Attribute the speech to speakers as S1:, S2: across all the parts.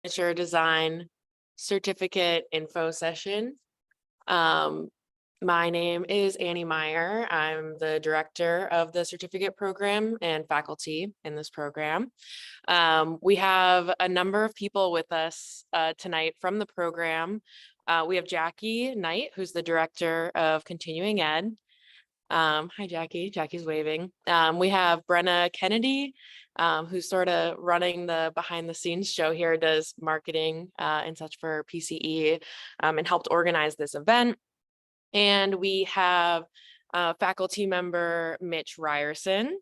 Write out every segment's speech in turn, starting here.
S1: Furniture design certificate info session. Um, my name is Annie Meyer. I'm the director of the certificate program and faculty in this program. We have a number of people with us tonight from the program. We have Jackie Knight, who's the director of continuing ed. Hi, Jackie. Jackie's waving. We have Brenna Kennedy, who's sort of running the behind the scenes show here, does marketing and such for PCE, and helped organize this event. And we have faculty member Mitch Ryerson.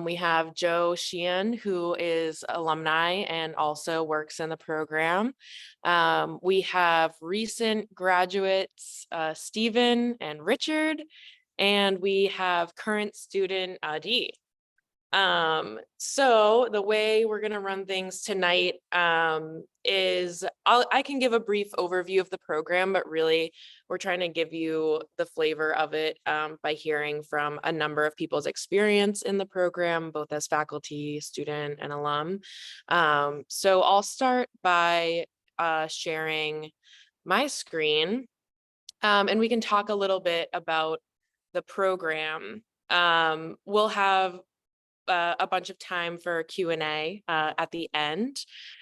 S1: We have Joe Sheehan, who is alumni and also works in the program. We have recent graduates, Stephen and Richard, and we have current student Dee. So the way we're going to run things tonight is I can give a brief overview of the program, but really we're trying to give you the flavor of it by hearing from a number of people's experience in the program, both as faculty, student, and alum. So I'll start by sharing my screen, and we can talk a little bit about the program. We'll have a bunch of time for Q&A at the end.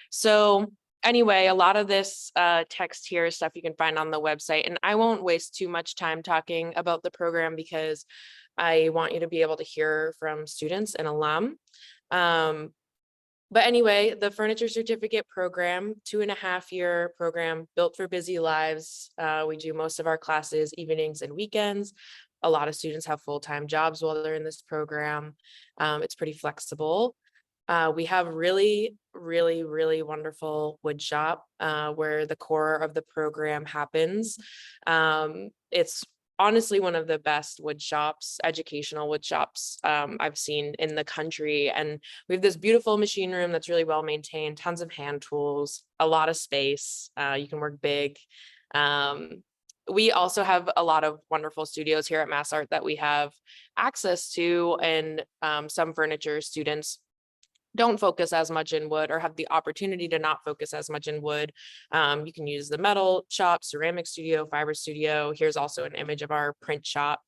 S1: So anyway, a lot of this text here is stuff you can find on the website, and I won't waste too much time talking about the program because I want you to be able to hear from students and alum. But anyway, the Furniture Certificate program, 2.5-year program built for busy lives. We do most of our classes evenings and weekends. A lot of students have full-time jobs while they're in this program. It's pretty flexible. We have really wonderful wood shop where the core of the program happens. It's honestly one of the best wood shops, educational wood shops I've seen in the country. And we have this beautiful machine room that's really well maintained, tons of hand tools, a lot of space. You can work big. We also have a lot of wonderful studios here at MassArt that we have access to, and some furniture students don't focus as much in wood or have the opportunity to not focus as much in wood. You can use the metal shop, ceramic studio, fiber studio. Here's also an image of our print shop,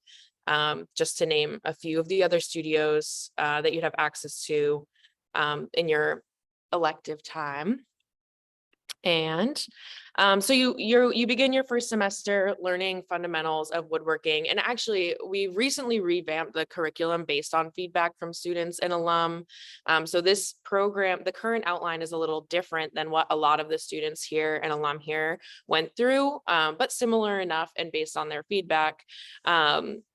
S1: just to name a few of the other studios that you'd have access to in your elective time. And so you begin your first semester learning fundamentals of woodworking. And actually, we recently revamped the curriculum based on feedback from students and alum. So this program, the current outline is a little different than what a lot of the students here and alum here went through, but similar enough and based on their feedback.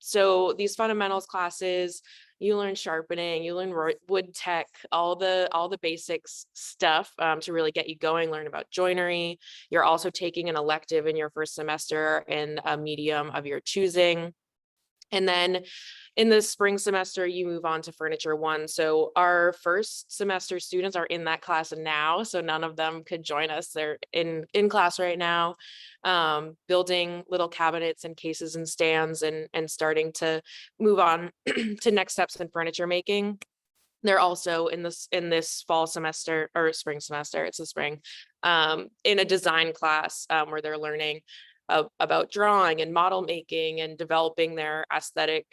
S1: So these fundamentals classes, you learn sharpening, you learn wood tech, all the basics stuff to really get you going, learn about joinery. You're also taking an elective in your first semester in a medium of your choosing. And then in the spring semester, you move on to Furniture 1. So our first semester students are in that class now, so none of them could join us. They're in class right now, building little cabinets and cases and stands and starting to move on to next steps in furniture making. They're also in this fall semester or spring semester, it's the spring, in a design class where they're learning about drawing and model making and developing their aesthetic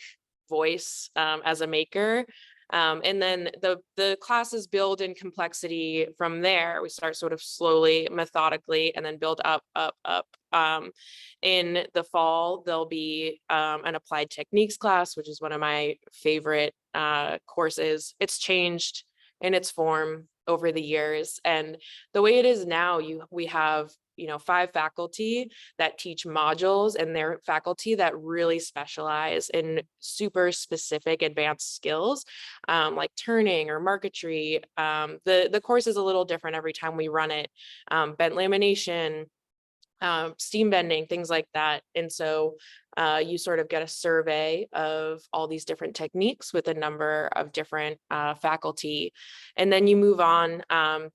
S1: voice as a maker. And then the classes build in complexity from there. We start sort of slowly, methodically, and then build up. In the fall, there'll be an applied techniques class, which is one of my favorite courses. It's changed in its form over the years. And the way it is now, we have 5 faculty that teach modules, and they're faculty that really specialize in super specific advanced skills like turning or marquetry. The course is a little different every time we run it. Bent lamination, steam bending, things like that. And so you sort of get a survey of all these different techniques with a number of different faculty. And then you move on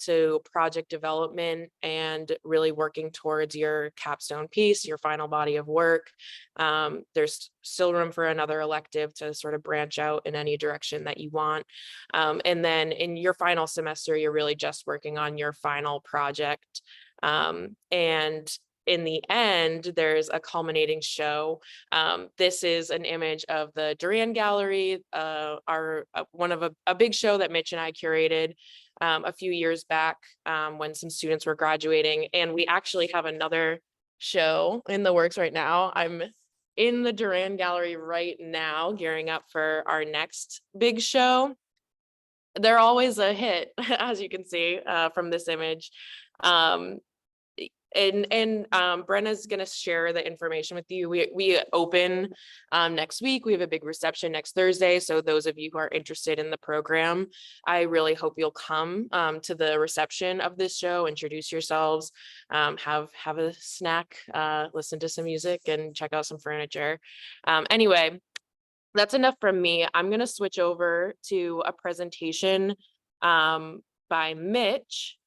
S1: to project development and really working towards your capstone piece, your final body of work. There's still room for another elective to sort of branch out in any direction that you want. And then in your final semester, you're really just working on your final project. And in the end, there's a culminating show. This is an image of the Duran Gallery, one of a big show that Mitch and I curated a few years back when some students were graduating. And we actually have another show in the works right now. I'm in the Duran Gallery right now, gearing up for our next big show. They're always a hit, as you can see from this image. Brenna's going to share the information with you. We open next week. We have a big reception next Thursday. So those of you who are interested in the program, I really hope you'll come to the reception of this show, introduce yourselves, have a snack, listen to some music, and check out some furniture. Anyway, that's enough from me. I'm going to switch over to a presentation by Mitch,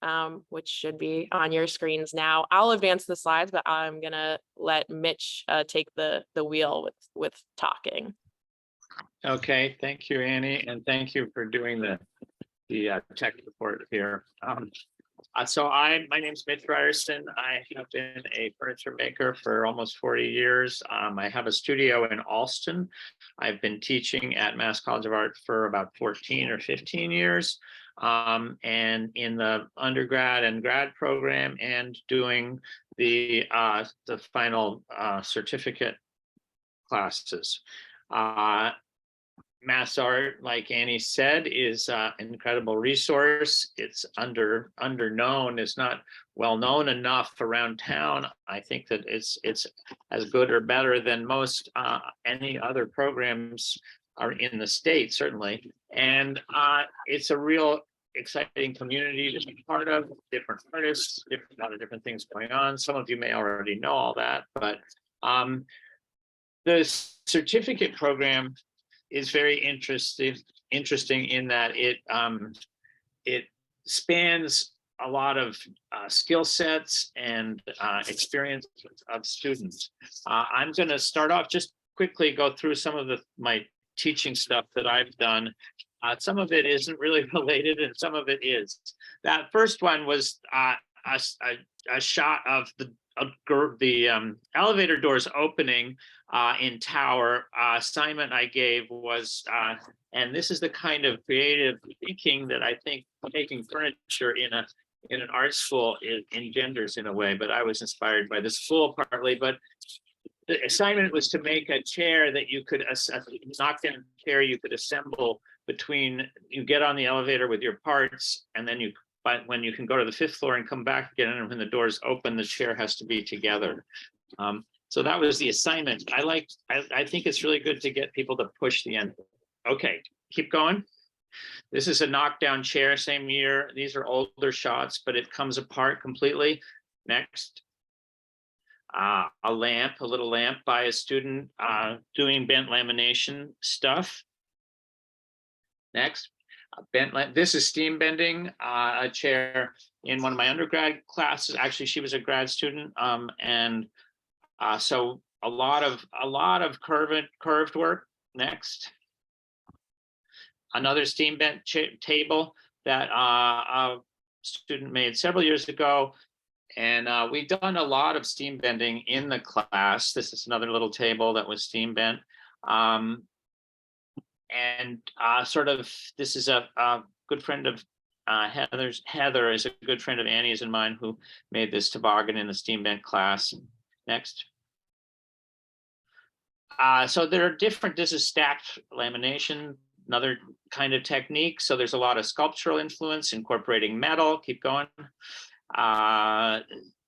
S1: which should be on your screens now. I'll advance the slides, but I'm gonna let Mitch take the wheel with talking.
S2: Okay, thank you, Annie, and thank you for doing the tech report here. My name's Mitch Ryerson. I have been a furniture maker for almost 40 years. I have a studio in Alston. I've been teaching at Mass College of Art for about 14 or 15 years. And in the undergrad and grad program, and doing the final certificate classes. MassArt, like Annie said, is an incredible resource. It's underknown. It's not well known enough around town. I think that it's as good or better than most any other programs are in the state, certainly. And it's a real exciting community to be part of, different artists, a lot of different things going on. Some of you may already know all that, but the certificate program is very interesting in that it spans a lot of skill sets and experience of students. I'm going to start off, just quickly go through some of my teaching stuff that I've done. Some of it isn't really related, and some of it is. That first one was a shot of the elevator doors opening in Tower. Assignment I gave was, and this is the kind of creative thinking that I think making furniture in an art school engenders in a way. But I was inspired by the school partly. But the assignment was to make a chair that you could, a knockdown chair you could assemble between, you get on the elevator with your parts, and then when you can go to the 5th floor and come back again, and when the doors open, the chair has to be together. So that was the assignment. I think it's really good to get people to push the end. Okay, keep going. This is a knockdown chair, same year. These are older shots, but it comes apart completely. Next. A little lamp by a student doing bent lamination stuff. Next. This is steam bending, a chair in one of my undergrad classes. Actually, she was a grad student, so a lot of curved work. Next, another steam bent table that a student made several years ago, and we've done a lot of steam bending in the class. This is another little table that was steam bent. This is a good friend of Heather's. Heather is a good friend of Annie's and mine, who made this toboggan in the steam bent class. Next. So there are different, this is stacked lamination, another kind of technique. So there's a lot of sculptural influence, incorporating metal. Keep going.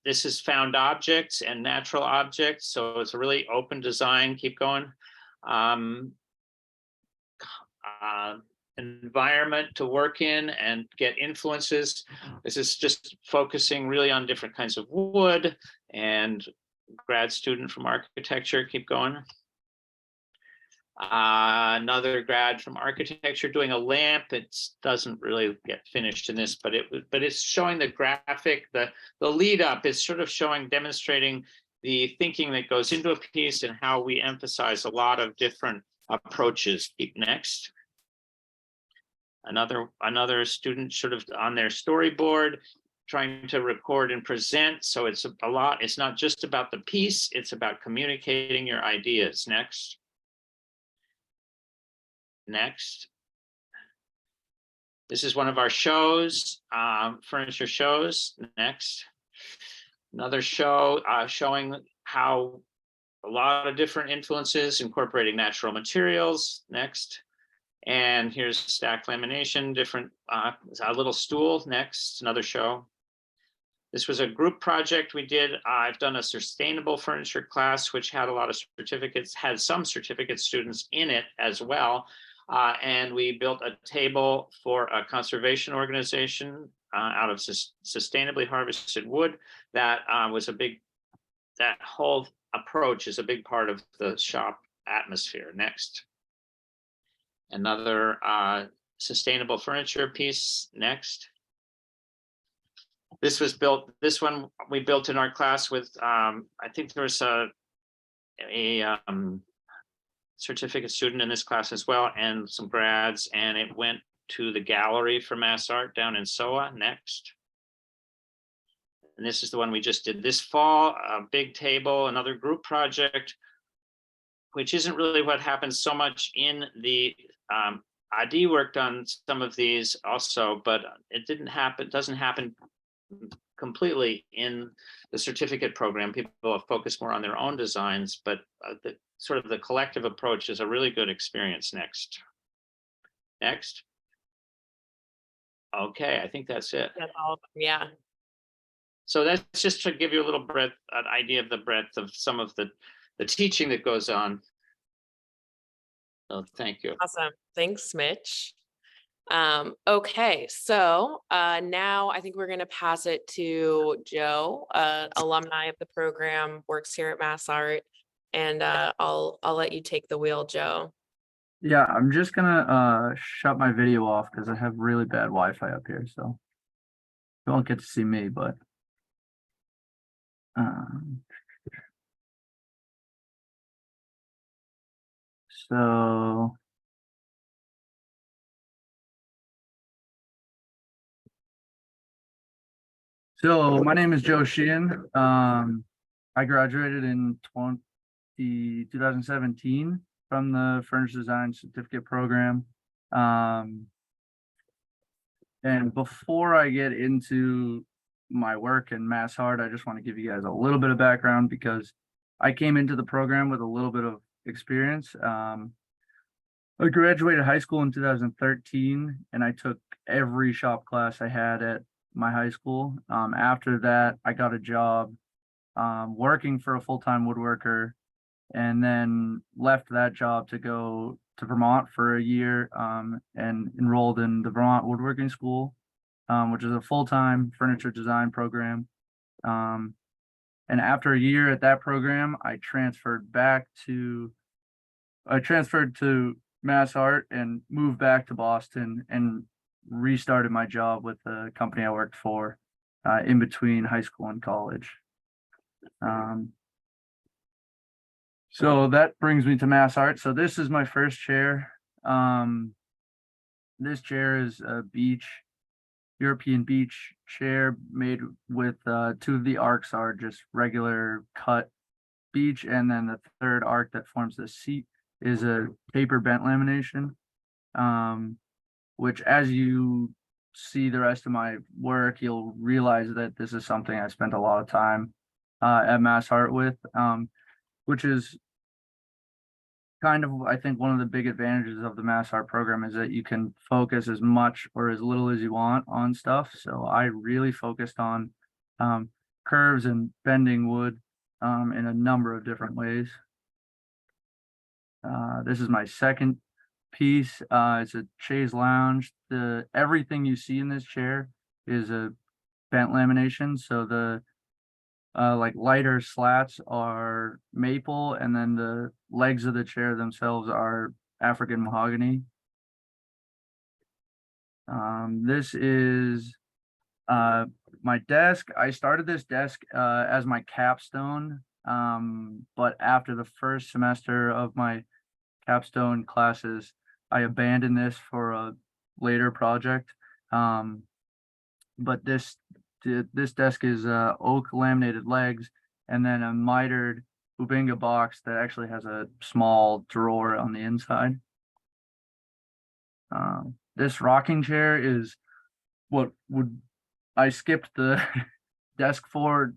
S2: This is found objects and natural objects. So it's a really open design. Keep going. environment to work in and get influences. This is just focusing really on different kinds of wood, and grad student from architecture, keep going. Another grad from architecture doing a lamp. It doesn't really get finished in this, but it's showing the graphic, the lead up is sort of showing, demonstrating the thinking that goes into a piece and how we emphasize a lot of different approaches. Keep next. Another student sort of on their storyboard, trying to record and present. So it's a lot. It's not just about the piece, it's about communicating your ideas. Next. Next. This is one of our shows, furniture shows. Next. Another show showing how a lot of different influences, incorporating natural materials. Next. And here's stack lamination, different, a little stool. Next, another show. This was a group project we did. I've done a sustainable furniture class, which had a lot of certificates, had some certificate students in it as well. And we built a table for a conservation organization out of sustainably harvested wood. That was a big, that whole approach is a big part of the shop atmosphere. Next. Another sustainable furniture piece. Next. This was built, this one we built in our class with, I think there was a certificate student in this class as well, and some grads, and it went to the gallery for MassArt down in SOA. Next. And this is the one we just did this fall, a big table, another group project, which isn't really what happens so much in the ID worked on some of these also, but it doesn't happen completely in the certificate program. People have focused more on their own designs, but the sort of the collective approach is a really good experience. Next. Next. Okay, I think that's it.
S1: That's all, yeah.
S2: So that's just to give you a little breadth, an idea of the breadth of some of the teaching that goes on. So thank you.
S1: Awesome. Thanks, Mitch. Okay, so now I think we're going to pass it to Joe, alumni of the program, works here at MassArt, and I'll let you take the wheel, Joe.
S3: Yeah, I'm just gonna shut my video off because I have really bad Wi-Fi up here, so you won't get to see me, but so my name is Joe Sheehan. I graduated in 2017 from the Furniture Design Certificate Program. And before I get into my work in MassArt, I just want to give you guys a little bit of background because I came into the program with a little bit of experience. I graduated high school in 2013, and I took every shop class I had at my high school. After that, I got a job working for a full-time woodworker, and then left that job to go to Vermont for a year and enrolled in the Vermont Woodworking School, which is a full-time furniture design program. And after a year at that program, I transferred to MassArt and moved back to Boston and restarted my job with the company I worked for in between high school and college. So that brings me to MassArt. So this is my first chair. This chair is a European beach chair made with two of the arcs are just regular cut beech, and then the third arc that forms the seat is a taper bent lamination, which as you see the rest of my work, you'll realize that this is something I spent a lot of time at MassArt with, which is kind of, I think, one of the big advantages of the MassArt program is that you can focus as much or as little as you want on stuff. So I really focused on curves and bending wood in a number of different ways. This is my second piece. It's a chaise lounge. Everything you see in this chair is a bent lamination. So the like lighter slats are maple, and then the legs of the chair themselves are African mahogany. This is my desk. I started this desk as my capstone, but after the first semester of my capstone classes, I abandoned this for a later project. But this desk is oak laminated legs, and then a mitered Ubinga box that actually has a small drawer on the inside. This rocking chair is what would I skipped the desk for.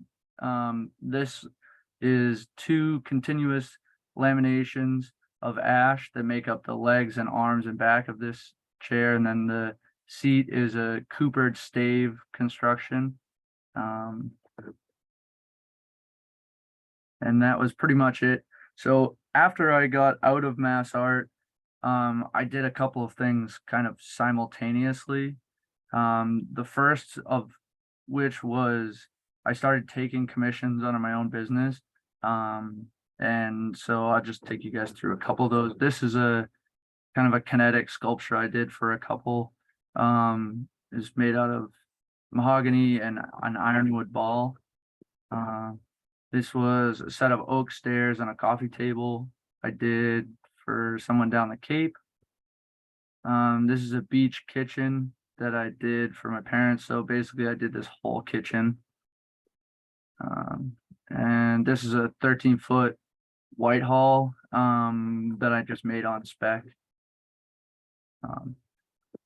S3: This is two continuous laminations of ash that make up the legs and arms and back of this chair, and then the seat is a coopered stave construction. And that was pretty much it. So after I got out of MassArt, I did a couple of things kind of simultaneously. The first of which was I started taking commissions on my own business. And so I'll just take you guys through a couple of those. This is a kind of a kinetic sculpture I did for a couple. It's made out of mahogany and an ironwood ball. This was a set of oak stairs and a coffee table I did for someone down the Cape. This is a beach kitchen that I did for my parents. So basically I did this whole kitchen. And this is a 13-foot Whitehall that I just made on spec.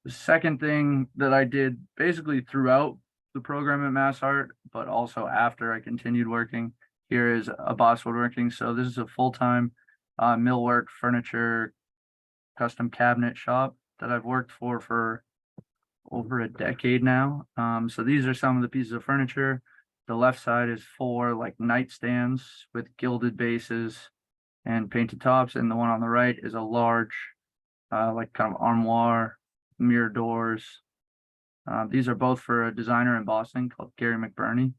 S3: The second thing that I did basically throughout the program at MassArt, but also after I continued working here, is a Boss Woodworking. So this is a full-time millwork furniture custom cabinet shop that I've worked for over a decade now. So these are some of the pieces of furniture. The left side is 4 like nightstands with gilded bases and painted tops, and the one on the right is a large like kind of armoire, mirror doors. These are both for a designer in Boston called Gary McBurney.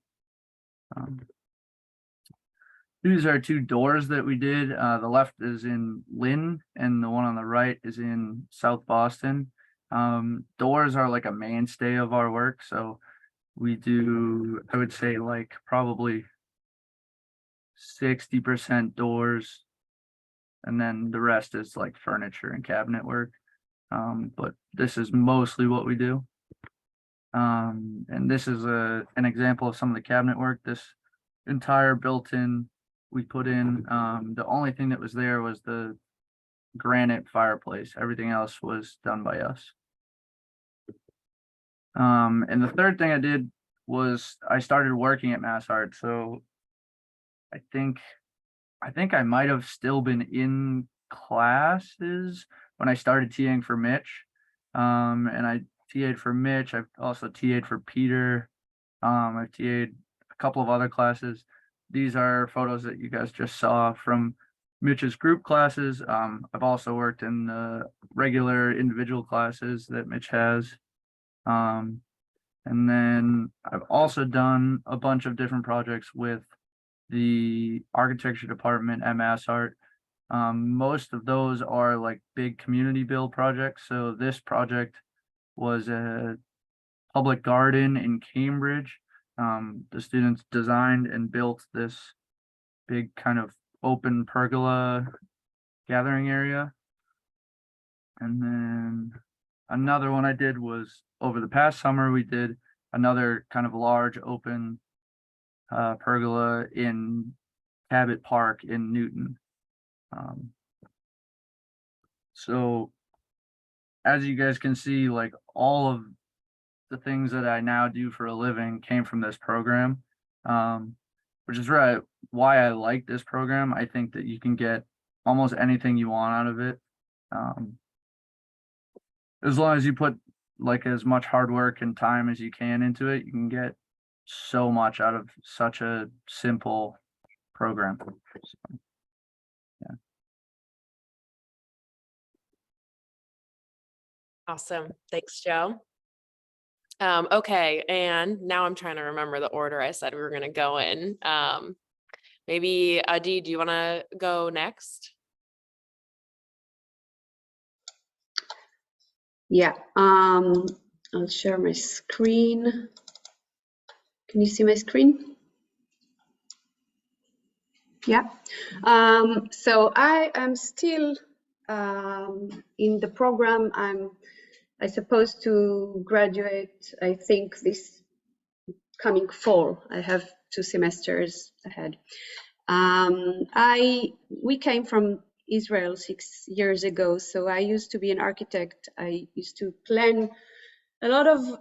S3: These are 2 doors that we did. The left is in Lynn, and the one on the right is in South Boston. Doors are like a mainstay of our work. So we do, I would say, like probably 60% doors, and then the rest is like furniture and cabinet work. But this is mostly what we do. And this is an example of some of the cabinet work. This entire built-in we put in. The only thing that was there was the granite fireplace. Everything else was done by us. And the third thing I did was I started working at MassArt. So I think I might have still been in classes when I started TAing for Mitch. And I TA'd for Mitch. I've also TA'd for Peter. I've TA'd a couple of other classes. These are photos that you guys just saw from Mitch's group classes. I've also worked in the regular individual classes that Mitch has. And then I've also done a bunch of different projects with the architecture department at MassArt. Most of those are like big community build projects. So this project was a public garden in Cambridge. The students designed and built this big kind of open pergola gathering area. And then another one I did was over the past summer, we did another kind of large open pergola in Cabot Park in Newton. So as you guys can see, like all of the things that I now do for a living came from this program, which is right why I like this program. I think that you can get almost anything you want out of it. As long as you put like as much hard work and time as you can into it, you can get so much out of such a simple program. So, yeah.
S1: Awesome. Thanks, Joe. Okay, and now I'm trying to remember the order I said we were gonna go in. Maybe Adi, do you wanna go next?
S4: Yeah, I'll share my screen. Can you see my screen? Yeah. So I am still in the program. I supposed to graduate, I think, this coming fall. I have 2 semesters ahead. We came from Israel 6 years ago, so I used to be an architect. I used to plan a lot of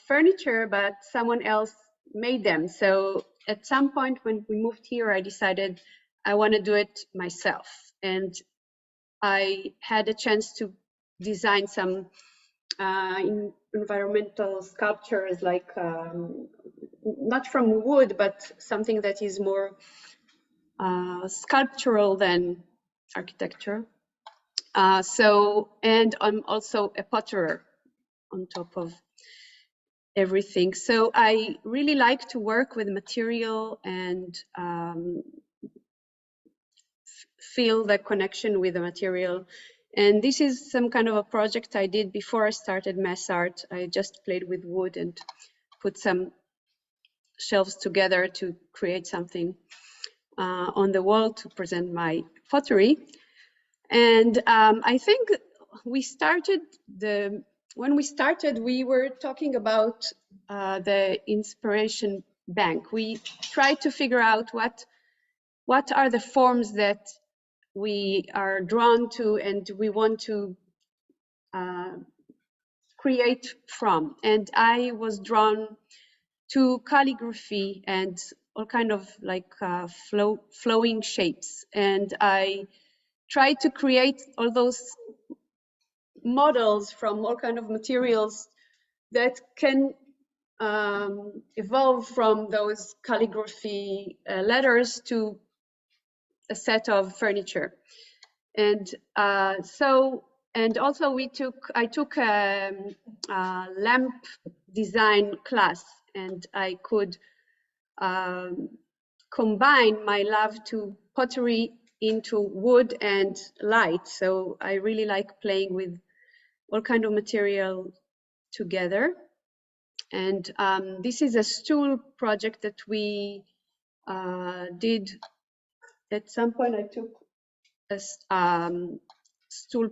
S4: furniture, but someone else made them. So at some point when we moved here, I decided I want to do it myself. And I had a chance to design some environmental sculptures, like not from wood, but something that is more sculptural than architecture. And I'm also a potterer on top of everything. So I really like to work with material and feel the connection with the material. And this is some kind of a project I did before I started MassArt. I just played with wood and put some shelves together to create something on the wall to present my pottery. And I think when we started, we were talking about the inspiration bank. We tried to figure out what are the forms that we are drawn to and we want to create from. And I was drawn to calligraphy and all kind of like flowing shapes. And I tried to create all those models from all kind of materials that can evolve from those calligraphy letters to a set of furniture. And and also I took a lamp design class, and I could combine my love to pottery into wood and light. So I really like playing with all kind of material together. And this is a stool project that we did. At some point I took a stool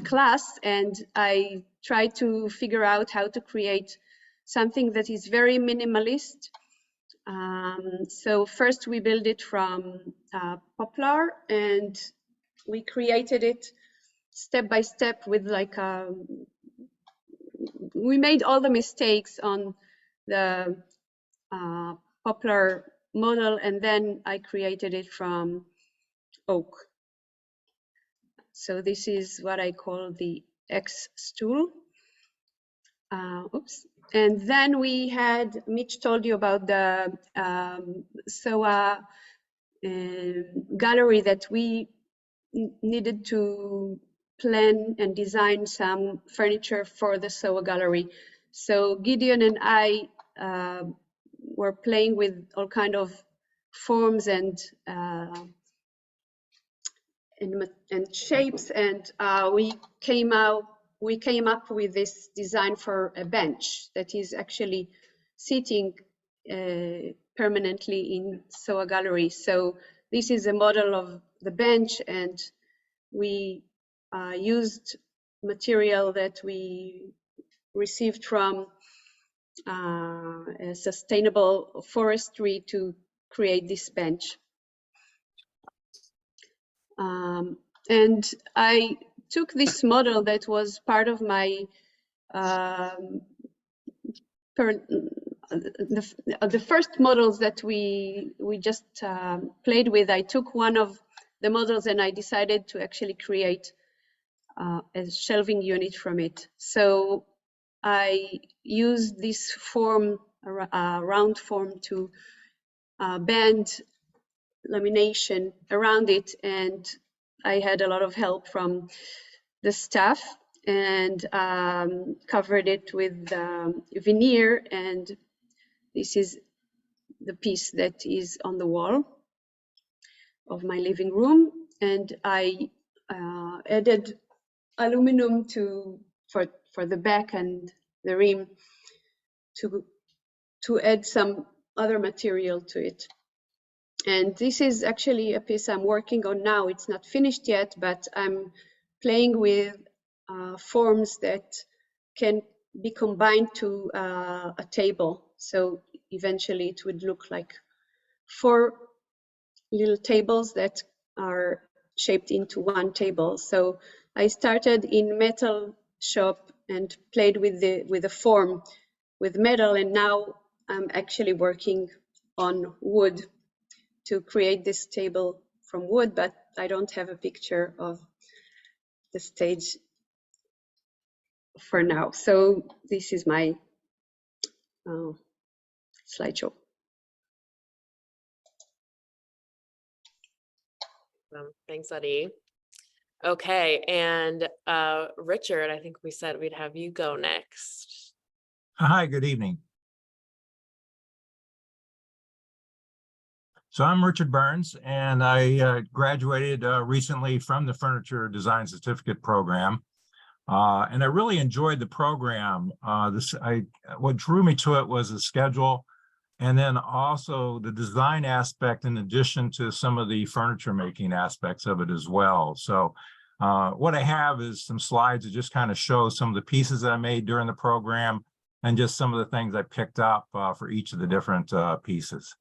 S4: class, and I tried to figure out how to create something that is very minimalist. So first we built it from poplar, and we created it step by step with like we made all the mistakes on the poplar model, and then I created it from oak. So this is what I call the X stool. Oops. And then we had, Mitch told you about the SOA gallery that we needed to plan and design some furniture for the SOA gallery. So Gideon and I were playing with all kind of forms and shapes, and we came up with this design for a bench that is actually sitting permanently in SOA gallery. So this is a model of the bench, and we used material that we received from a sustainable forestry to create this bench. And I took this model that was part of my the first models that we just played with. I took one of the models and I decided to actually create a shelving unit from it. So I used this form, round form, to bend lamination around it, and I had a lot of help from the staff. and covered it with veneer, and this is the piece that is on the wall of my living room. And I added aluminum for the back and the rim to add some other material to it. And this is actually a piece I'm working on now. It's not finished yet, but I'm playing with forms that can be combined to a table. So eventually it would look like 4 little tables that are shaped into one table. So I started in metal shop and played with the form with metal, and now I'm actually working on wood to create this table from wood, but I don't have a picture of the stage for now. So this is my slideshow.
S1: Thanks, Adi. Okay, and Richard, I think we said we'd have you go next.
S5: Hi, good evening. So I'm Richard Burns, and I graduated recently from the Furniture Design Certificate program. And I really enjoyed the program. What drew me to it was the schedule, and then also the design aspect in addition to some of the furniture making aspects of it as well. So what I have is some slides that just kind of show some of the pieces that I made during the program and just some of the things I picked up for each of the different pieces.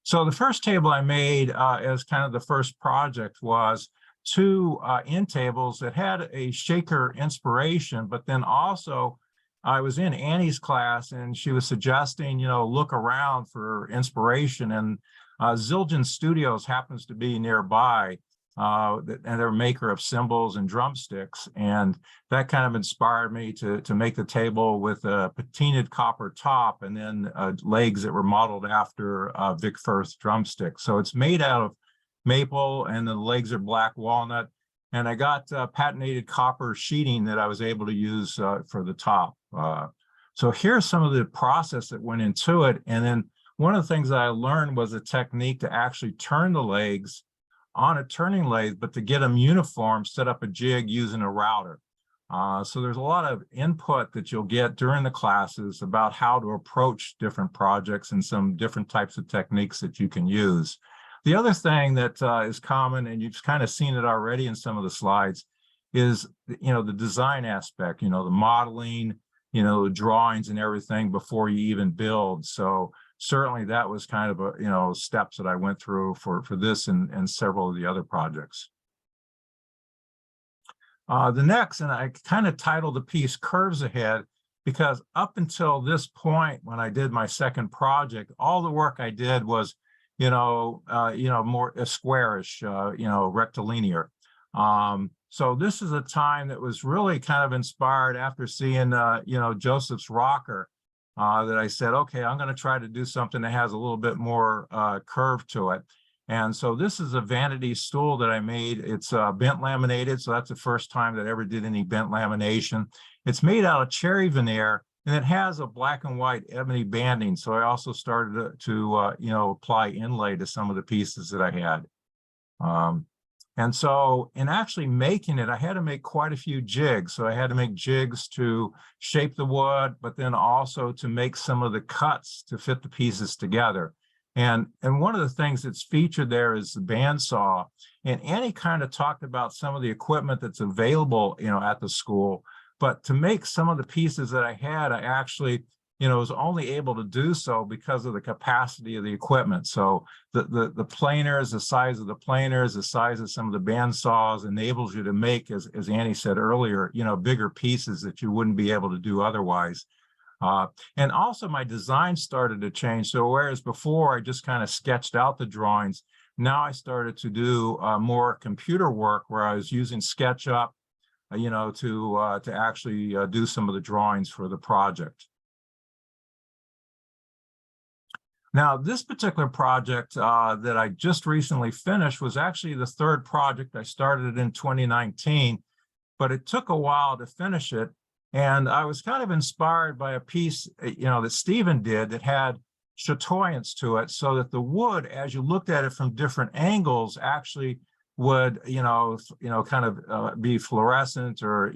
S5: So the first table I made as kind of the first project was 2 end tables that had a shaker inspiration, but then also I was in Annie's class and she was suggesting, look around for inspiration, and Zildjian Studios happens to be nearby, and they're a maker of cymbals and drumsticks, and that kind of inspired me to make the table with a patinaed copper top and then legs that were modeled after Vic Firth drumsticks. So it's made out of maple and the legs are black walnut, and I got patinated copper sheeting that I was able to use for the top. So here's some of the process that went into it, and then one of the things that I learned was a technique to actually turn the legs on a turning lathe, but to get them uniform, set up a jig using a router. So there's a lot of input that you'll get during the classes about how to approach different projects and some different types of techniques that you can use. The other thing that is common, and you've kind of seen it already in some of the slides, is the design aspect, the modeling, the drawings and everything before you even build. So certainly that was kind of a steps that I went through for this and several of the other projects. The next, and I kind of titled the piece Curves Ahead, because up until this point when I did my second project, all the work I did was more squarish, rectilinear. So this is a time that was really kind of inspired after seeing Joseph's rocker, that I said, okay, I'm going to try to do something that has a little bit more curve to it. And so this is a vanity stool that I made. It's bent laminated, so that's the first time that I ever did any bent lamination. It's made out of cherry veneer, and it has a black and white ebony banding. So I also started to apply inlay to some of the pieces that I had. And so in actually making it, I had to make quite a few jigs. So I had to make jigs to shape the wood, but then also to make some of the cuts to fit the pieces together. And one of the things that's featured there is the bandsaw. And Annie kind of talked about some of the equipment that's available, at the school. But to make some of the pieces that I had, I actually was only able to do so because of the capacity of the equipment. So the planers, the size of the planers, the size of some of the band saws enables you to make, as Annie said earlier, bigger pieces that you wouldn't be able to do otherwise. And also my design started to change. So whereas before I just kind of sketched out the drawings, now I started to do more computer work where I was using SketchUp, to actually do some of the drawings for the project. Now, this particular project that I just recently finished was actually the third project. I started it in 2019, but it took a while to finish it. And I was kind of inspired by a piece, that Stephen did that had chatoyance to it, so that the wood, as you looked at it from different angles, actually would, kind of be fluorescent, or,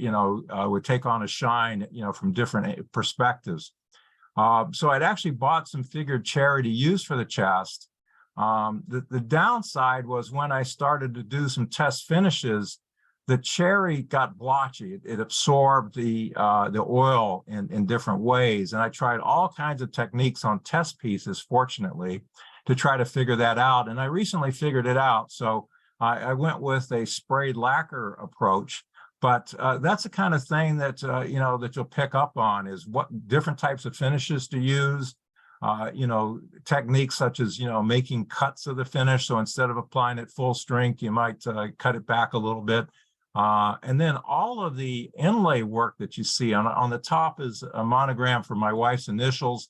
S5: would take on a shine, from different perspectives. So I'd actually bought some figured cherry to use for the chest. The downside was when I started to do some test finishes, the cherry got blotchy. It absorbed the oil in different ways. And I tried all kinds of techniques on test pieces, fortunately, to try to figure that out. And I recently figured it out. So I went with a sprayed lacquer approach. But that's the kind of thing that, that you'll pick up on, is what different types of finishes to use, techniques such as, making cuts of the finish. So instead of applying it full strength, you might cut it back a little bit. And then all of the inlay work that you see on the top is a monogram for my wife's initials.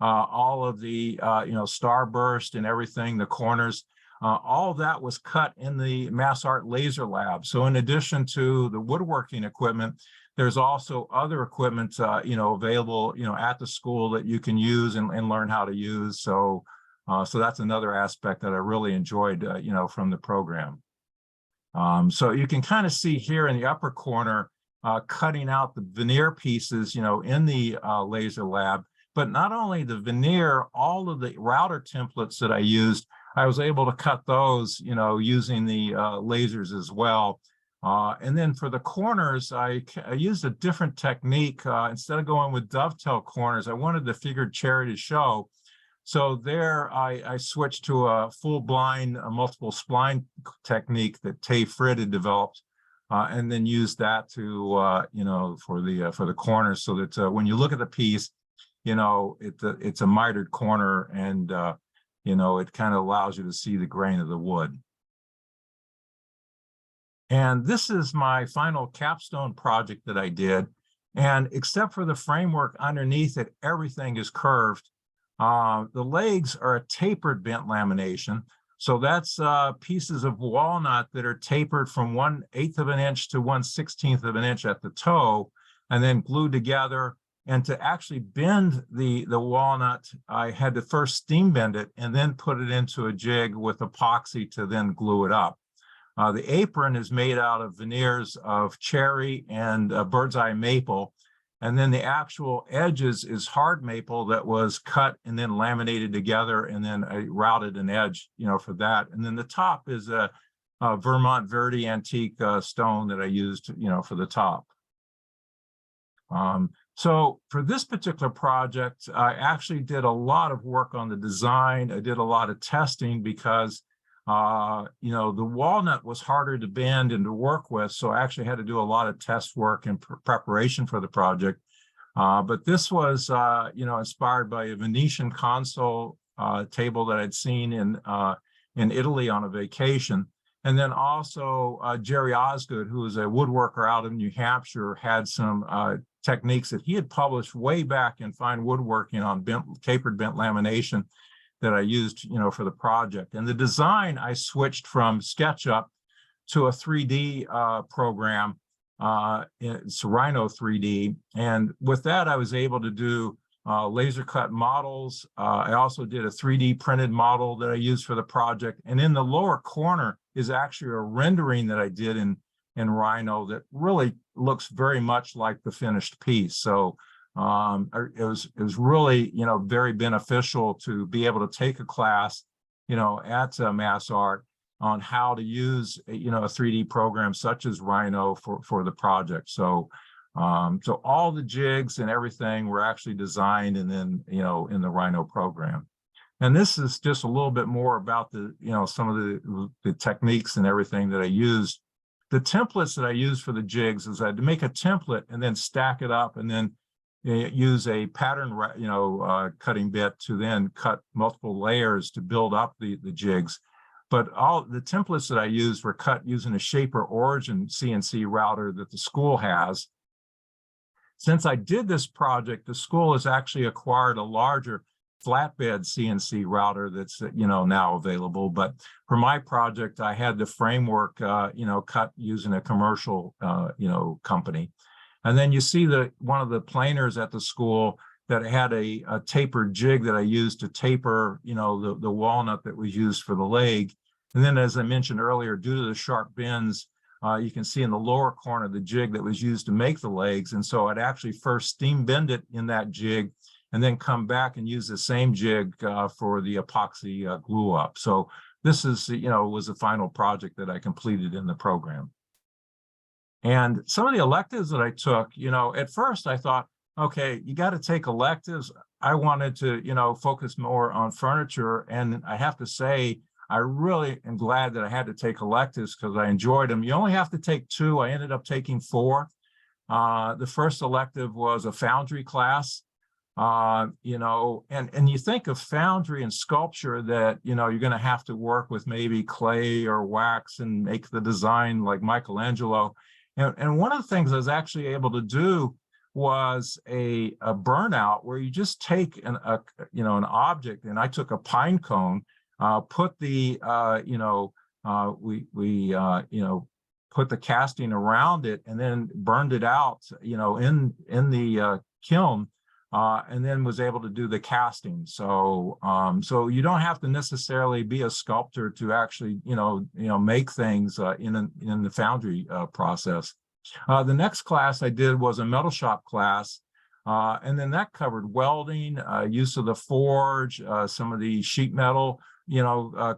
S5: All of the, starburst and everything, the corners. All of that was cut in the MassArt laser lab. So in addition to the woodworking equipment, there's also other equipment, available, at the school that you can use and learn how to use. So, so that's another aspect that I really enjoyed, from the program. So you can kind of see here in the upper corner, cutting out the veneer pieces, in the laser lab. But not only the veneer, all of the router templates that I used, I was able to cut those, using the lasers as well. And then for the corners, I used a different technique. Instead of going with dovetail corners, I wanted the figured cherry to show. So there, I switched to a full blind, multiple spline technique that Tay Frid had developed, and then used that to, for the corners, so that when you look at the piece, it's a mitered corner, and it kind of allows you to see the grain of the wood. And this is my final capstone project that I did. And except for the framework underneath it, everything is curved. The legs are a tapered bent lamination. So that's pieces of walnut that are tapered from 1/8 of an inch to 1/16 of an inch at the toe, and then glued together. And to actually bend the walnut, I had to first steam bend it and then put it into a jig with epoxy to then glue it up. The apron is made out of veneers of cherry and bird's eye maple. And then the actual edges is hard maple that was cut and then laminated together, and then I routed an edge, for that. And then the top is a Vermont Verde antique stone that I used, for the top. So for this particular project, I actually did a lot of work on the design. I did a lot of testing because, the walnut was harder to bend and to work with. So I actually had to do a lot of test work in preparation for the project. But this was, inspired by a Venetian console table that I'd seen in Italy on a vacation. And then also Jerry Osgood, who is a woodworker out of New Hampshire, had some techniques that he had published way back in fine woodworking on tapered bent lamination that I used, for the project. And the design, I switched from SketchUp to a 3D program. It's Rhino 3D. And with that, I was able to do laser cut models. I also did a 3D printed model that I used for the project. And in the lower corner is actually a rendering that I did in Rhino that really looks very much like the finished piece. So it was really, very beneficial to be able to take a class, at MassArt on how to use, a 3D program such as Rhino for the project. So, so all the jigs and everything were actually designed and then, in the Rhino program. And this is just a little bit more about the, some of the techniques and everything that I used. The templates that I used for the jigs is I had to make a template and then stack it up and then use a pattern, cutting bit to then cut multiple layers to build up the jigs. But all the templates that I used were cut using a Shaper Origin CNC router that the school has. Since I did this project, the school has actually acquired a larger flatbed CNC router that's, now available. But for my project, I had the framework, cut using a commercial, company. And then you see one of the planers at the school that had a tapered jig that I used to taper, the walnut that was used for the leg. And then, as I mentioned earlier, due to the sharp bends, you can see in the lower corner the jig that was used to make the legs. And so I'd actually first steam bend it in that jig and then come back and use the same jig for the epoxy glue up. So this is, was the final project that I completed in the program. And some of the electives that I took, at first I thought, okay, you got to take electives. I wanted to, focus more on furniture. And I have to say, I really am glad that I had to take electives because I enjoyed them. You only have to take 2. I ended up taking 4. The first elective was a foundry class. And you think of foundry and sculpture that, you're going to have to work with maybe clay or wax and make the design like Michelangelo. And one of the things I was actually able to do was a burnout where you just take an object, and I took a pine cone, put the put the casting around it, and then burned it out, in the kiln, and then was able to do the casting. So so you don't have to necessarily be a sculptor to actually make things in the foundry process. The next class I did was a metal shop class, and then that covered welding, use of the forge, some of the sheet metal,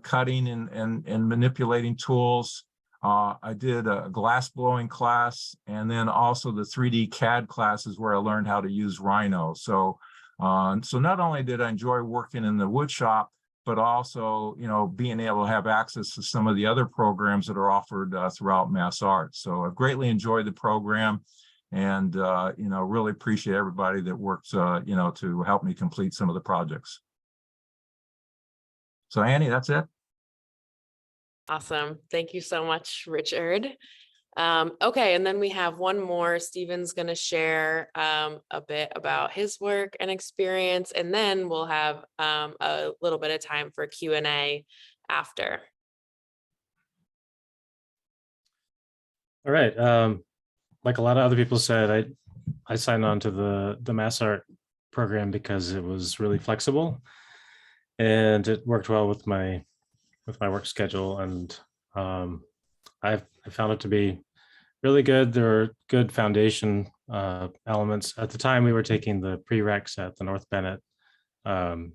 S5: cutting and manipulating tools. I did a glass blowing class, and then also the 3D CAD classes where I learned how to use Rhino. So not only did I enjoy working in the wood shop, but also, being able to have access to some of the other programs that are offered throughout MassArt. So I've greatly enjoyed the program, and, really appreciate everybody that works, to help me complete some of the projects. So Annie, that's it.
S1: Awesome. Thank you so much, Richard. Okay, and then we have one more. Steven's going to share a bit about his work and experience, and then we'll have a little bit of time for Q&A after.
S6: All right. Like a lot of other people said, I signed on to the MassArt program because it was really flexible and it worked well with my work schedule, and I found it to be really good. There are good foundation elements. At the time, we were taking the prereqs at the North Bennett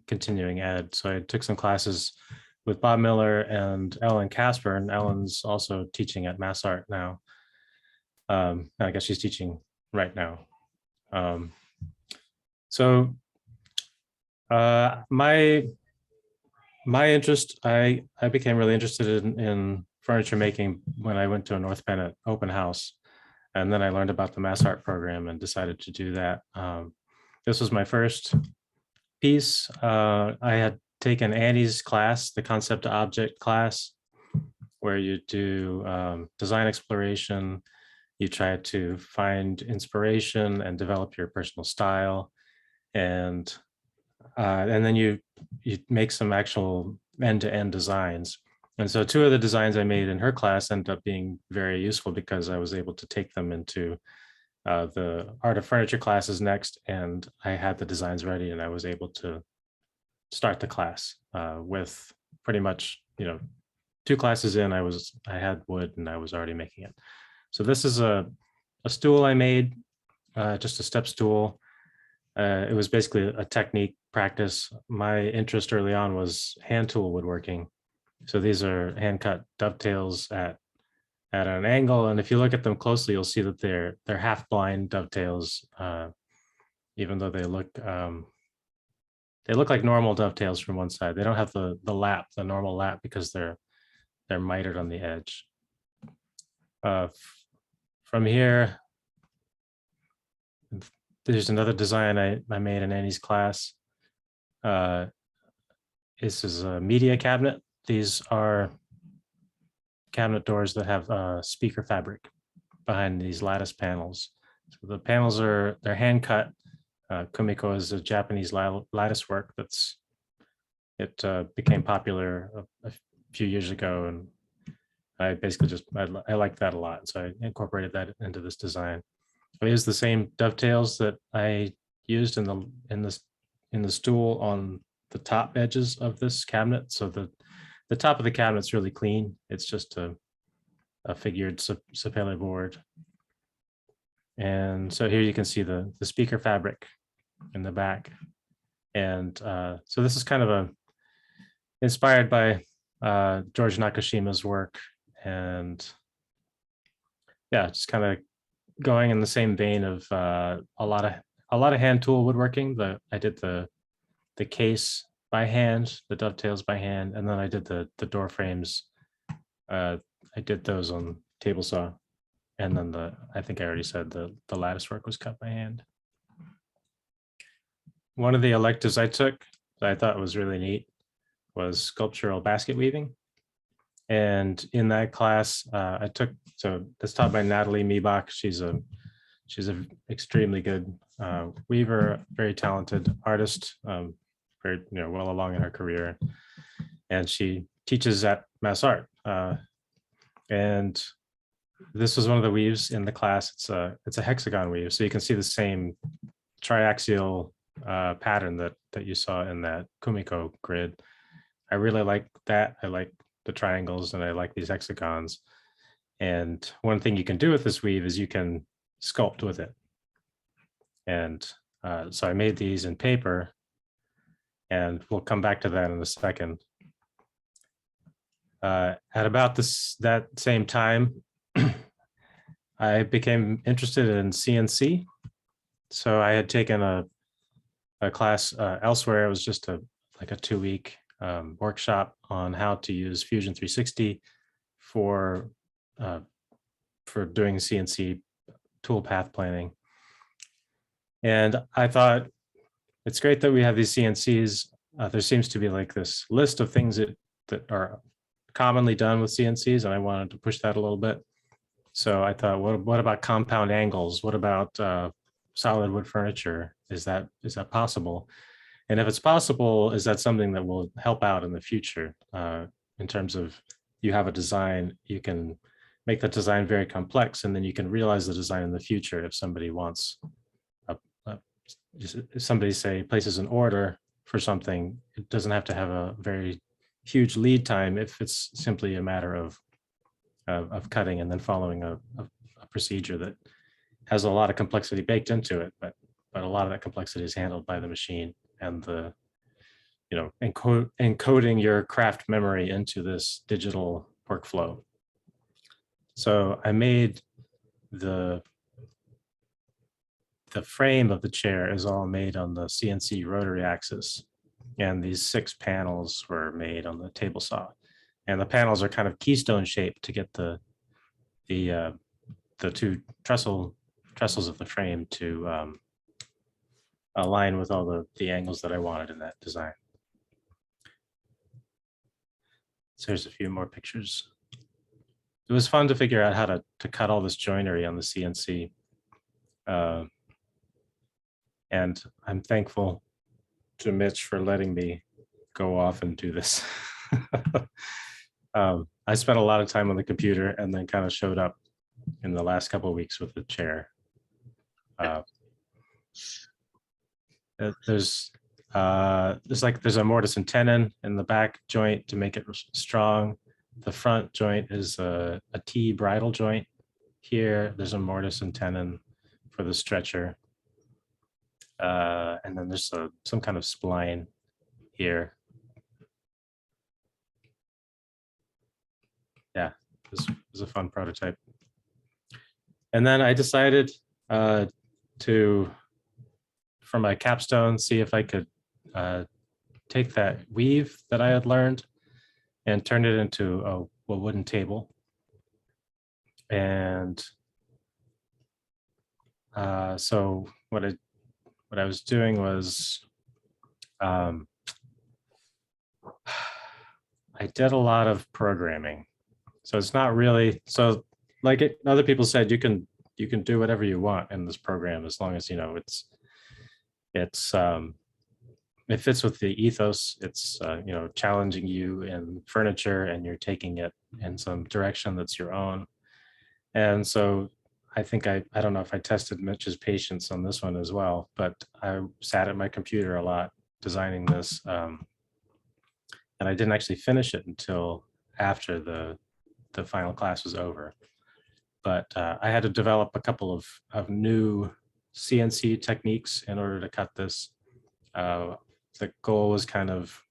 S6: continuing ed. So I took some classes with Bob Miller and Ellen Casper, and Ellen's also teaching at MassArt now. I guess she's teaching right now. My interest, I became really interested in furniture making when I went to a North Bennett open house. And then I learned about the MassArt program and decided to do that. This was my first piece. I had taken Annie's class, the concept to object class, where you do design exploration. You try to find inspiration and develop your personal style. And then you make some actual end-to-end designs. And so 2 of the designs I made in her class ended up being very useful because I was able to take them into the art of furniture classes next, and I had the designs ready, and I was able to start the class with pretty much, 2 classes in, I had wood and I was already making it. So this is a stool I made, just a step stool. It was basically a technique practice. My interest early on was hand tool woodworking. So these are hand cut dovetails at an angle. And if you look at them closely, you'll see that they're half blind dovetails, even though they look like normal dovetails from one side. They don't have the normal lap, because they're mitered on the edge. From here, there's another design I made in Annie's class. This is a media cabinet. These are cabinet doors that have speaker fabric behind these lattice panels. So the panels they're hand cut Kumiko is a Japanese lattice work it became popular a few years ago, and I basically I like that a lot, so I incorporated that into this design. I used the same dovetails that I used in the stool on the top edges of this cabinet. So the top of the cabinet's really clean. It's just a figured sapele board. And so here you can see the speaker fabric in the back. And so this is kind of inspired by George Nakashima's work, and yeah, just kind of going in the same vein of a lot of hand tool woodworking. I did the case by hand, the dovetails by hand, and then I did the door frames. I did those on table saw, and then I think I already said the lattice work was cut by hand. One of the electives I took that I thought was really neat was sculptural basket weaving. And in that class, that's taught by Natalie Miebach. She's a extremely good weaver, very talented artist, very well along in her career, and she teaches at MassArt. And this was one of the weaves in the class. It's a hexagon weave, so you can see the same triaxial pattern that you saw in that Kumiko grid. I really like that. I like the triangles, and I like these hexagons. And one thing you can do with this weave is you can sculpt with it. And so I made these in paper, and we'll come back to that in a second. At about that same time, I became interested in CNC. So I had taken a class elsewhere. It was just like a 2-week workshop on how to use Fusion 360 for doing CNC tool path planning. And I thought, it's great that we have these CNCs. There seems to be like this list of things that are commonly done with CNCs, and I wanted to push that a little bit. So I thought, what about compound angles? What about solid wood furniture? Is that possible? And if it's possible, is that something that will help out in the future in terms of you have a design, you can make that design very complex, and then you can realize the design in the future if somebody wants, if somebody say places an order for something, it doesn't have to have a very huge lead time if it's simply a matter of cutting and then following a procedure that has a lot of complexity baked into it, but a lot of that complexity is handled by the machine and encoding your craft memory into this digital workflow. So I made the frame of the chair is all made on the CNC rotary axis, and these 6 panels were made on the table saw, and the panels are kind of keystone shaped to get the 2 trestles of the frame to align with all the angles that I wanted in that design. So here's a few more pictures. It was fun to figure out how to cut all this joinery on the CNC. And I'm thankful to Mitch for letting me go off and do this. I spent a lot of time on the computer and then kind of showed up in the last couple of weeks with the chair. There's a mortise and tenon in the back joint to make it strong. The front joint is a T bridle joint. Here, there's a mortise and tenon for the stretcher. And then there's some kind of spline here. Yeah, this was a fun prototype. And then I decided for my capstone, see if I could take that weave that I had learned and turn it into a wooden table. And so what I was doing was I did a lot of programming. So it's not really, so like other people said, you can do whatever you want in this program as long as it's it's it fits with the ethos. It's challenging you in furniture, and you're taking it in some direction that's your own. And so I think I don't know if I tested Mitch's patience on this one as well, but I sat at my computer a lot designing this, and I didn't actually finish it until after the final class was over. But I had to develop a couple of new CNC techniques in order to cut this. The goal was kind of,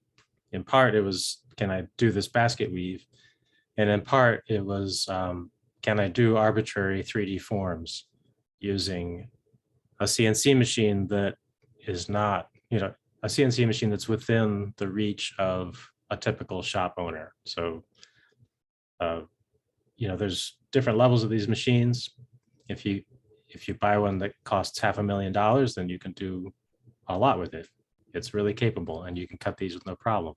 S6: in part, it was, can I do this basket weave? And in part, it was, can I do arbitrary 3D forms using a CNC machine that is not, a CNC machine that's within the reach of a typical shop owner. So, there's different levels of these machines. If you buy one that costs $500,000, then you can do a lot with it. It's really capable, and you can cut these with no problem.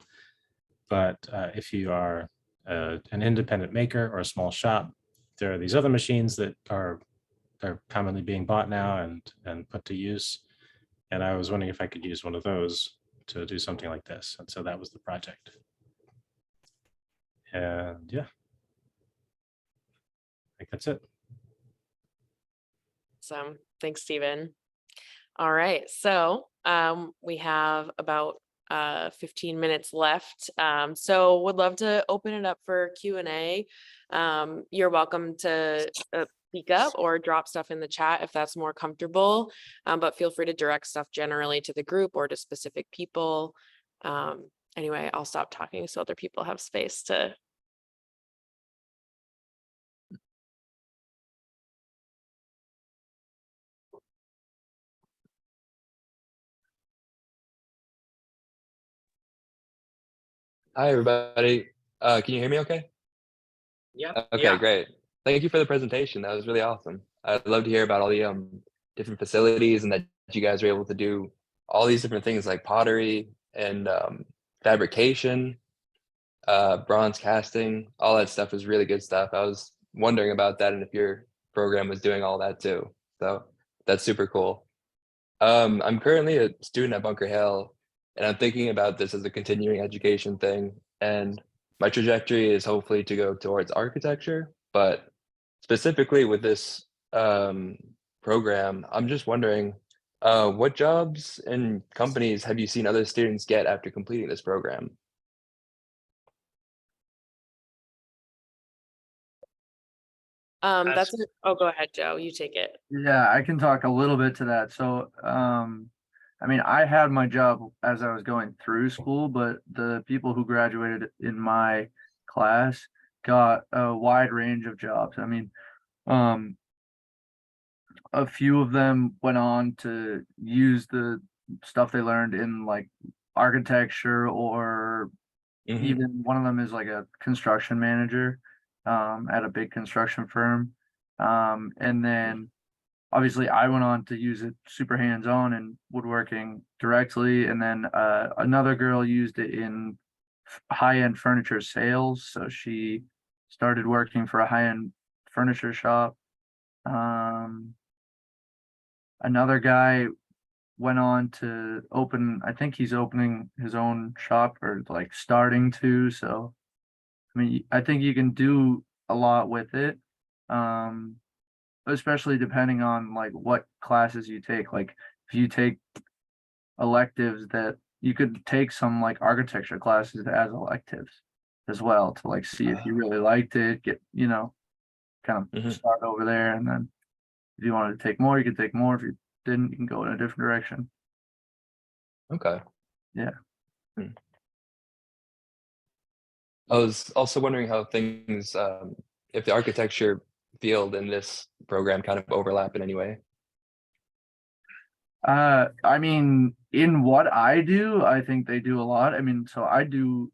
S6: But if you are an independent maker or a small shop, there are these other machines that are commonly being bought now and put to use. And I was wondering if I could use one of those to do something like this. And so that was the project. And yeah, I think that's it.
S1: So thanks, Stephen. All right, so we have about 15 minutes left. So would love to open it up for Q&A. You're welcome to speak up or drop stuff in the chat if that's more comfortable, but feel free to direct stuff generally to the group or to specific people. Anyway, I'll stop talking so other people have space to.
S7: Hi, everybody. Can you hear me okay?
S2: Yeah.
S7: Okay,
S2: Yeah.
S7: great. Thank you for the presentation. That was really awesome. I'd love to hear about all the different facilities and that you guys are able to do all these different things like pottery and fabrication, bronze casting. All that stuff is really good stuff. I was wondering about that and if your program was doing all that too. So that's super cool. I'm currently a student at Bunker Hill, and I'm thinking about this as a continuing education thing. And my trajectory is hopefully to go towards architecture, but specifically with this program, I'm just wondering, what jobs and companies have you seen other students get after completing this program?
S1: That's it. Oh, go ahead, Joe. You take it.
S3: Yeah, I can talk a little bit to that. So, I mean, I had my job as I was going through school, but the people who graduated in my class got a wide range of jobs. I mean, a few of them went on to use the stuff they learned in like architecture, or even one of them is like a construction manager at a big construction firm. And then obviously I went on to use it super hands-on and woodworking directly. And then another girl used it in high-end furniture sales. So she started working for a high-end furniture shop. Another guy went on to open, I think he's opening his own shop or like starting to. So, I mean, I think you can do a lot with it. Especially depending on like what classes you take. Like if you take electives, that you could take some like architecture classes as electives as well to like see if you really liked it, get, kind of start over there. And then if you wanted to take more, you could take more. If you didn't, you can go in a different direction.
S7: Okay.
S3: Yeah.
S7: I was also wondering how things, if the architecture field in this program kind of overlap in any way.
S3: I mean, in what I do, I think they do a lot. I mean, so I do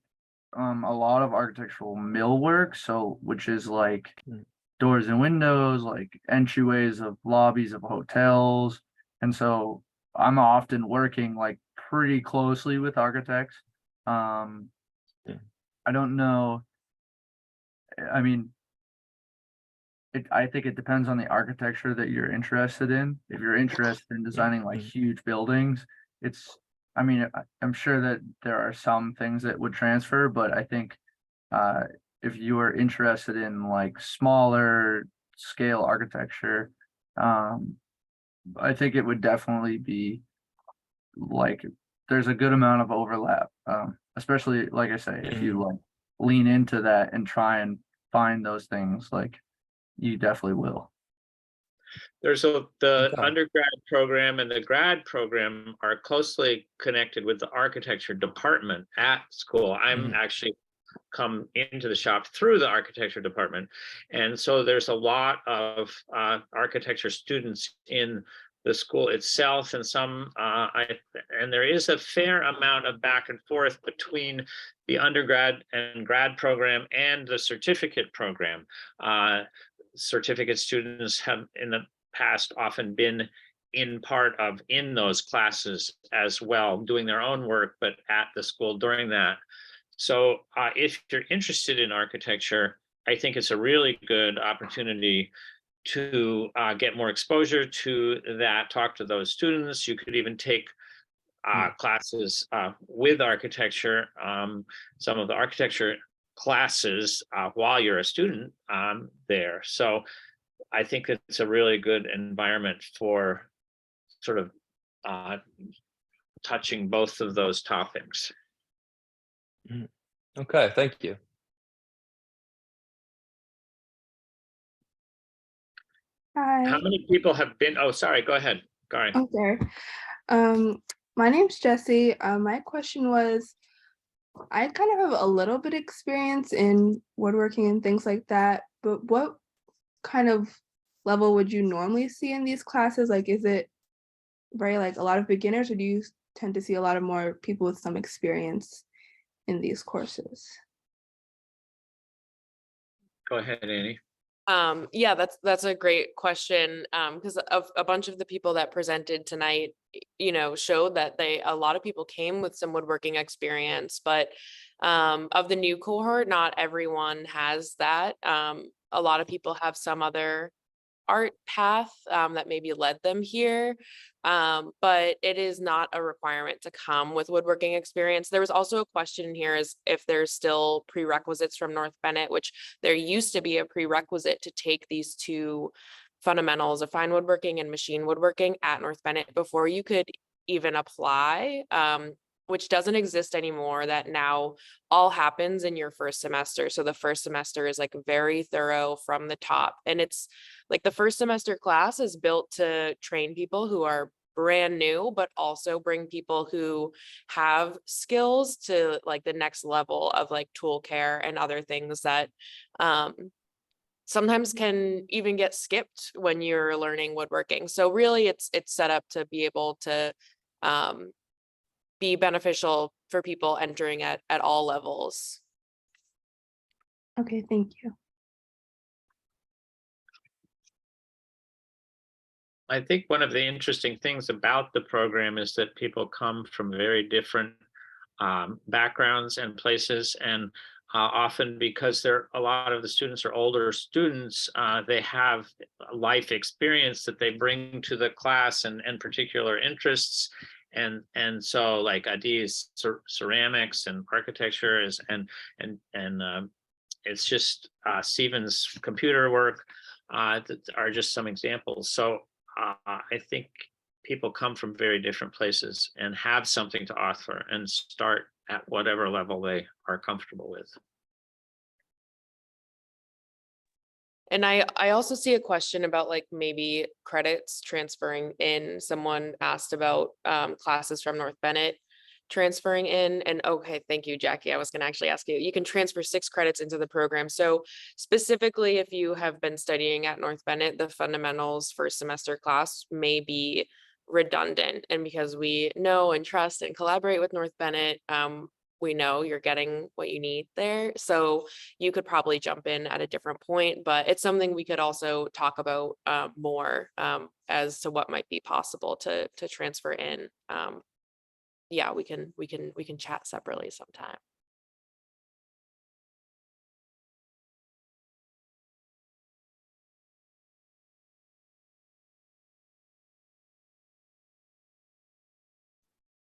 S3: a lot of architectural millwork, so which is like doors and windows, like entryways of lobbies of hotels. And so I'm often working like pretty closely with architects. I don't know. I mean, I think it depends on the architecture that you're interested in. If you're interested in designing like huge buildings, it's, I mean, I'm sure that there are some things that would transfer, but I think if you are interested in like smaller scale architecture, I think it would definitely be like there's a good amount of overlap, especially like I say, if you like lean into that and try and find those things, like you definitely will.
S2: The
S7: Okay.
S2: undergrad program and the grad program are closely connected with the architecture department at school. I'm actually come into the shop through the architecture department. And so there's a lot of architecture students in the school itself, and and there is a fair amount of back and forth between the undergrad and grad program and the certificate program. Certificate students have in the past often been in those classes as well, doing their own work, but at the school during that. So if you're interested in architecture, I think it's a really good opportunity to get more exposure to that, talk to those students. You could even take classes with architecture, some of the architecture classes while you're a student there. So I think it's a really good environment for sort of touching both of those topics.
S7: Okay, thank you.
S8: Hi.
S2: How many people have been, oh, sorry, go ahead. Sorry.
S8: Okay. My name's Jessie. My question was, I kind of have a little bit experience in woodworking and things like that, but what kind of level would you normally see in these classes? Like, is it very like a lot of beginners, or do you tend to see a lot of more people with some experience in these courses?
S2: Go ahead, Annie.
S1: Yeah, that's a great question. Because of a bunch of the people that presented tonight, showed that a lot of people came with some woodworking experience, but of the new cohort, not everyone has that. A lot of people have some other art path that maybe led them here. But it is not a requirement to come with woodworking experience. There was also a question in here is if there's still prerequisites from North Bennett, which there used to be a prerequisite to take these two fundamentals of fine woodworking and machine woodworking at North Bennett before you could even apply. Which doesn't exist anymore. That now all happens in your first semester. So the first semester is like very thorough from the top. And it's like the first semester class is built to train people who are brand new, but also bring people who have skills to like the next level of like tool care and other things that sometimes can even get skipped when you're learning woodworking. So really it's set up to be able to be beneficial for people entering at all levels.
S8: Okay, thank you.
S2: I think one of the interesting things about the program is that people come from very different backgrounds and places, and often because a lot of the students are older students, they have life experience that they bring to the class and particular interests. And so like Adi's ceramics and architecture is and it's just Stephen's computer work that are just some examples. So I think people come from very different places and have something to offer and start at whatever level they are comfortable with.
S1: And I also see a question about like maybe credits transferring in. Someone asked about classes from North Bennett transferring in. And okay, thank you, Jackie. I was going to actually ask you, you can transfer 6 credits into the program. So specifically, if you have been studying at North Bennett, the fundamentals first semester class may be redundant. And because we know and trust and collaborate with North Bennett, we know you're getting what you need there. So you could probably jump in at a different point, but it's something we could also talk about more as to what might be possible to transfer in. Yeah, we can chat separately sometime.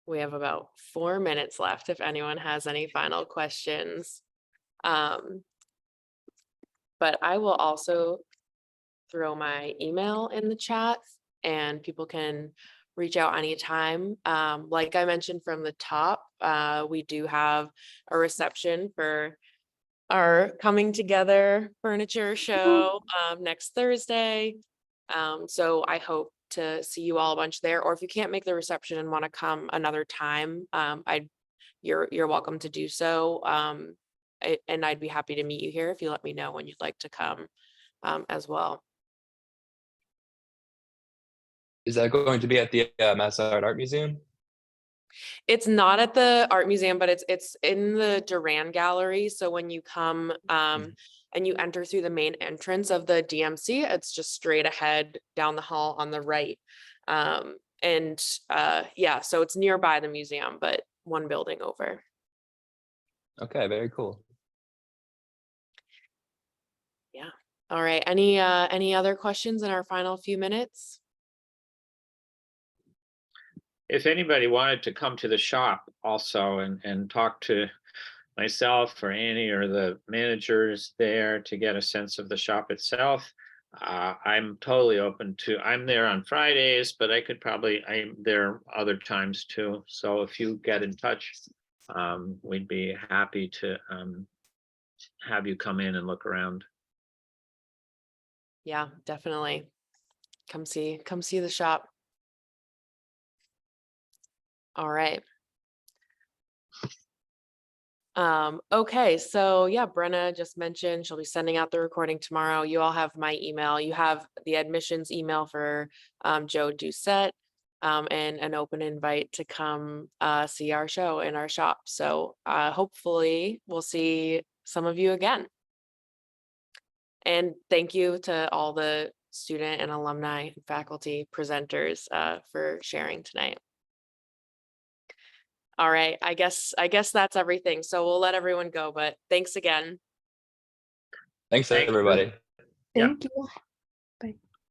S1: We have about 4 minutes left if anyone has any final questions. But I will also throw my email in the chat and people can reach out anytime. Like I mentioned from the top, we do have a reception for our coming together furniture show next Thursday. So I hope to see you all a bunch there, or if you can't make the reception and want to come another time, you're welcome to do so. And I'd be happy to meet you here if you let me know when you'd like to come as well.
S7: Is that going to be at the MassArt Art Museum?
S1: It's not at the art museum, but it's in the Duran Gallery. So when you come and you enter through the main entrance of the DMC, it's just straight ahead down the hall on the right. Yeah, so it's nearby the museum, but one building over.
S7: Okay, very cool.
S1: Yeah. All right. Any other questions in our final few minutes?
S2: If anybody wanted to come to the shop also and talk to myself or Annie or the managers there to get a sense of the shop itself, I'm totally open to, I'm there on Fridays, but I'm there other times too. So if you get in touch, we'd be happy to have you come in and look around.
S1: Yeah, definitely. Come see the shop. All right. Okay, so yeah, Brenna just mentioned she'll be sending out the recording tomorrow. You all have my email. You have the admissions email for Joe Doucette, and an open invite to come see our show in our shop. So hopefully we'll see some of you again. And thank you to all the student and alumni and faculty presenters for sharing tonight. All right, I guess that's everything. So we'll let everyone go, but thanks again.
S7: Thanks,
S2: Thank you.
S7: everybody.
S2: Yeah.
S8: Thank you. Bye.